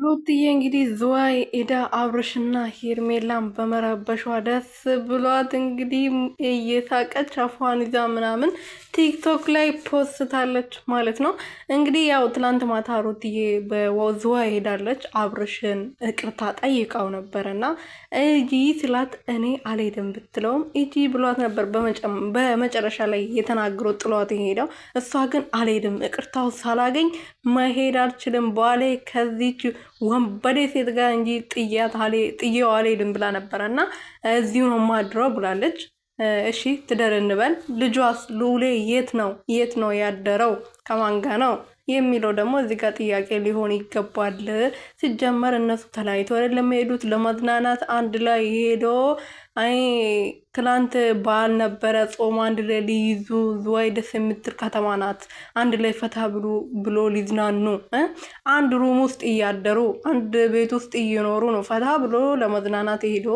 ሩትዬ እንግዲህ ዝዋይ ኤዳ አብርሽና ሄርሜላን በመረበሿ ደስ ብሏት እንግዲህ እየሳቀች አፏን ይዛ ምናምን ቲክቶክ ላይ ፖስታለች ማለት ነው። እንግዲህ ያው ትላንት ማታ ሩትዬ በዝዋይ ሄዳለች። አብርሽን ይቅርታ ጠይቃው ነበር እና እጂ ስላት እኔ አልሄድም ብትለውም እጂ ብሏት ነበር። በመጨረሻ ላይ የተናገሩት ጥሏት ሄደው፣ እሷ ግን አልሄድም ይቅርታው ሳላገኝ መሄድ አልችልም ባሌ ከዚች ወንበዴ ሴት ጋር እንጂ ጥዬው አልሄድም ብላ ነበረ እና እዚሁ ነው ማድረው ብላለች። እሺ ትደር እንበል። ልጇስ ልዑሌ የት ነው ያደረው? ከማን ጋ ነው የሚለው ደግሞ እዚህ ጋር ጥያቄ ሊሆን ይገባል። ሲጀመር እነሱ ተለያይቶ አይደለም የሄዱት ለመዝናናት አንድ ላይ ሄዶ አይ ትላንት በዓል ነበረ ጾም አንድ ላይ ሊይዙ። ዝዋይ ደስ የምትል ከተማ ናት። አንድ ላይ ፈታ ብሎ ሊዝናኑ አንድ ሩም ውስጥ እያደሩ አንድ ቤት ውስጥ እየኖሩ ነው ፈታ ብሎ ለመዝናናት ሄዶ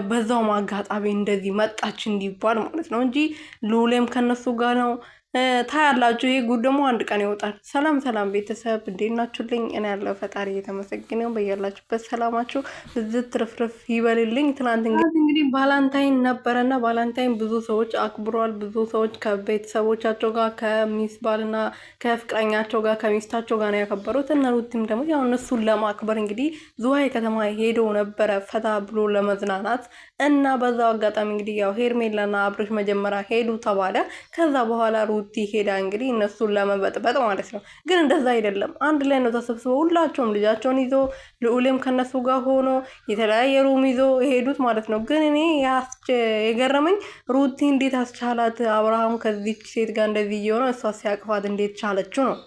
በዛውም አጋጣሚ እንደዚህ መጣች እንዲባል ማለት ነው እንጂ ልዑሌም ከነሱ ጋር ነው። ታያላችሁ። ይሄ ጉድ ደግሞ አንድ ቀን ይወጣል። ሰላም ቤተሰብ እንዴት ናችሁልኝ? እኔ ያለው ፈጣሪ የተመሰገነው በያላችሁበት ሰላማችሁ ብዝት ትርፍርፍ ይበልልኝ። ትናንት እንግዲህ ባላንታይን ነበረና ባላንታይን ብዙ ሰዎች አክብሯል። ብዙ ሰዎች ከቤተሰቦቻቸው ጋር ከሚስት ባልና ከፍቅረኛቸው ጋር ከሚስታቸው ጋር ነው ያከበሩት። እነ ሩቲም ደግሞ ያው እነሱን ለማክበር እንግዲህ ዝዋይ ከተማ ሄዶ ነበረ ፈታ ብሎ ለመዝናናት እና በዛው አጋጣሚ እንግዲህ ያው ሄርሜላና አብርሽ መጀመሪያ ሄዱ ተባለ። ከዛ በኋላ ሩቲ ሄዳ እንግዲህ እነሱን ለመበጥበጥ ማለት ነው። ግን እንደዛ አይደለም። አንድ ላይ ነው ተሰብስበው ሁላቸውም ልጃቸውን ይዞ ልዑሌም ከነሱ ጋር ሆኖ የተለያየ ሩም ይዞ የሄዱት ማለት ነው። ግን እኔ የገረመኝ ሩቲ እንዴት አስቻላት? አብርሃም ከዚች ሴት ጋር እንደዚህ እየሆነ እሷ ሲያቅፋት እንዴት ቻለችው ነው።